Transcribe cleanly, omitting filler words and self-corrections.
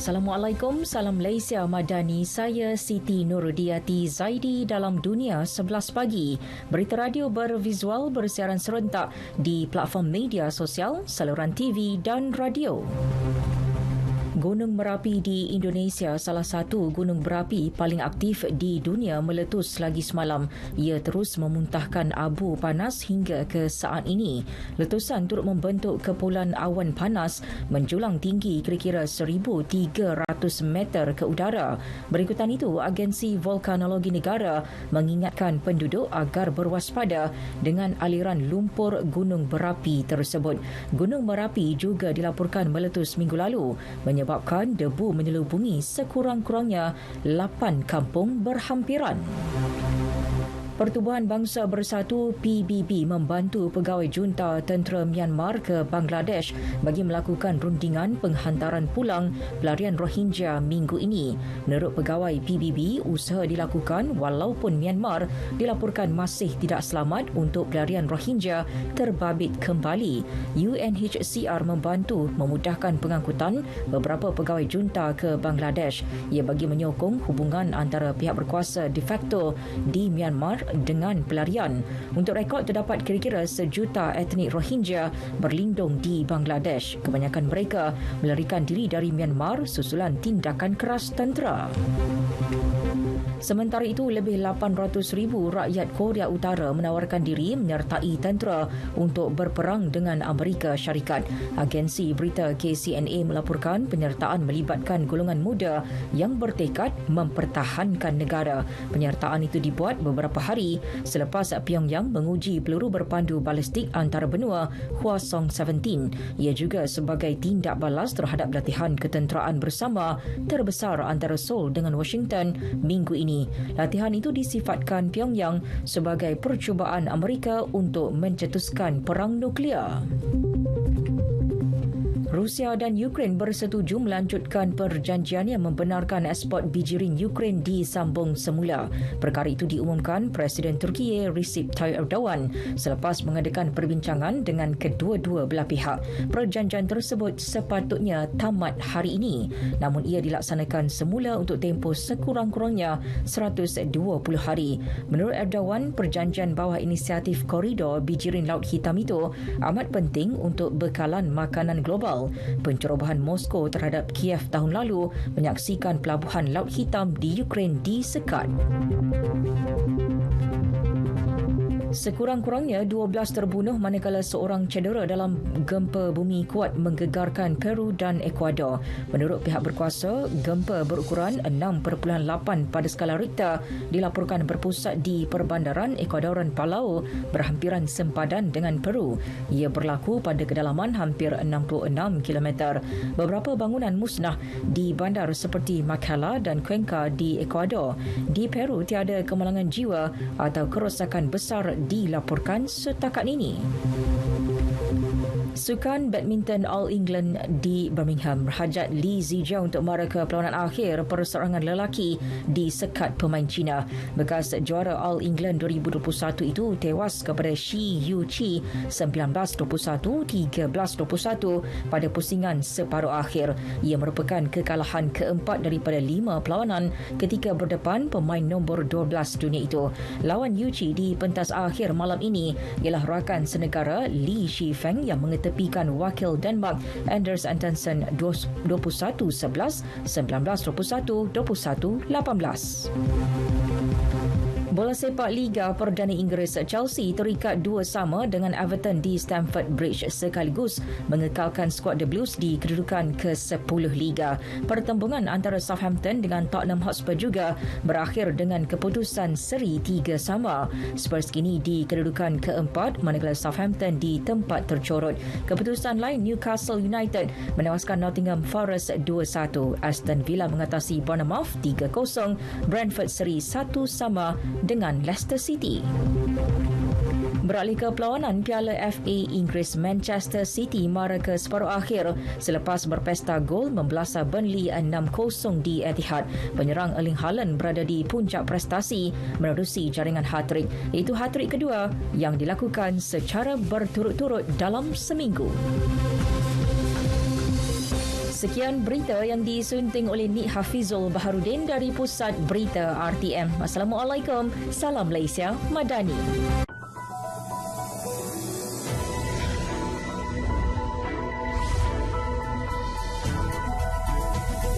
Assalamualaikum, salam Malaysia Madani. Saya Siti Nurdiati Zaidi dalam Dunia 11 Pagi. Berita radio bervisual bersiaran serentak di platform media sosial, saluran TV dan radio. Gunung Merapi di Indonesia, salah satu gunung berapi paling aktif di dunia, meletus lagi semalam. Ia terus memuntahkan abu panas hingga ke saat ini. Letusan turut membentuk kepulan awan panas menjulang tinggi kira-kira 1,300 meter ke udara. Berikutan itu, Agensi Vulkanologi Negara mengingatkan penduduk agar berwaspada dengan aliran lumpur gunung berapi tersebut. Gunung Merapi juga dilaporkan meletus minggu lalu, menyebabkan debu menyelubungi sekurang-kurangnya 8 kampung berhampiran. Pertubuhan Bangsa Bersatu PBB membantu pegawai junta tentera Myanmar ke Bangladesh bagi melakukan rundingan penghantaran pulang pelarian Rohingya minggu ini. Menurut pegawai PBB, usaha dilakukan walaupun Myanmar dilaporkan masih tidak selamat untuk pelarian Rohingya terbabit kembali. UNHCR membantu memudahkan pengangkutan beberapa pegawai junta ke Bangladesh. Ia bagi menyokong hubungan antara pihak berkuasa de facto di Myanmar dengan pelarian. Untuk rekod, terdapat kira-kira 1 juta etnik Rohingya berlindung di Bangladesh. Kebanyakan mereka melarikan diri dari Myanmar susulan tindakan keras tentera. Sementara itu, lebih 800,000 rakyat Korea Utara menawarkan diri menyertai tentera untuk berperang dengan Amerika Syarikat. Agensi berita KCNA melaporkan penyertaan melibatkan golongan muda yang bertekad mempertahankan negara. Penyertaan itu dibuat beberapa hari selepas Pyongyang menguji peluru berpandu balistik antarbenua Hwasong 17. Ia juga sebagai tindak balas terhadap latihan ketenteraan bersama terbesar antara Seoul dengan Washington minggu ini. Latihan itu disifatkan Pyongyang sebagai percubaan Amerika untuk mencetuskan perang nuklear. Rusia dan Ukraine bersetuju melanjutkan perjanjian yang membenarkan ekspor biji ring Ukraine disambung semula. Perkara itu diumumkan Presiden Turki Recep Tayyip Erdogan selepas mengadakan perbincangan dengan kedua-dua belah pihak. Perjanjian tersebut sepatutnya tamat hari ini, namun ia dilaksanakan semula untuk tempoh sekurang-kurangnya 120 hari. Menurut Erdogan, perjanjian bawah inisiatif koridor biji ring Laut Hitam itu amat penting untuk bekalan makanan global. Pencerobohan Moskow terhadap Kiev tahun lalu menyaksikan pelabuhan Laut Hitam di Ukraine disekat. Sekurang-kurangnya 12 terbunuh manakala seorang cedera dalam gempa bumi kuat menggegarkan Peru dan Ecuador. Menurut pihak berkuasa, gempa berukuran 6.8 pada skala Richter dilaporkan berpusat di perbandaran Ecuadoran Palau berhampiran sempadan dengan Peru. Ia berlaku pada kedalaman hampir 66 km. Beberapa bangunan musnah di bandar seperti Machala dan Cuenca di Ecuador. Di Peru, tiada kemalangan jiwa atau kerosakan besar dilaporkan setakat ini. Sukan badminton All England di Birmingham berhajat Li Zijia untuk mara ke perlawanan akhir perseorangan lelaki disekat pemain Cina. Bekas juara All England 2021 itu tewas kepada Shi Yuqi 19-21, 13-21 pada pusingan separuh akhir. Ia merupakan kekalahan keempat daripada 5 perlawanan ketika berdepan pemain nombor 12 dunia itu. Lawan Yuqi di pentas akhir malam ini ialah rakan senegara Li Shifeng yang tepikan wakil Denmark Anders Antonsen 21-11, 19-21, 21-18. Bola sepak Liga Perdana Inggeris, Chelsea terikat 2-2 dengan Everton di Stamford Bridge sekaligus mengekalkan skuad The Blues di kedudukan ke-10 Liga. Pertembungan antara Southampton dengan Tottenham Hotspur juga berakhir dengan keputusan seri 3-3. Spurs kini di kedudukan ke-4 manakala Southampton di tempat tercorot. Keputusan lain, Newcastle United menewaskan Nottingham Forest 2-1. Aston Villa mengatasi Bournemouth 3-0. Brentford seri 1-1 dengan Leicester City. Beralih ke perlawanan Piala FA Inggeris, Manchester City mara ke separuh akhir selepas berpesta gol membelasah Burnley 6-0 di Etihad. Penyerang Erling Haaland berada di puncak prestasi menerusi jaringan hat-trick, iaitu hat-trick kedua yang dilakukan secara berturut-turut dalam seminggu. Sekian berita yang disunting oleh Nik Hafizul Baharudin dari Pusat Berita RTM. Assalamualaikum. Salam Malaysia Madani.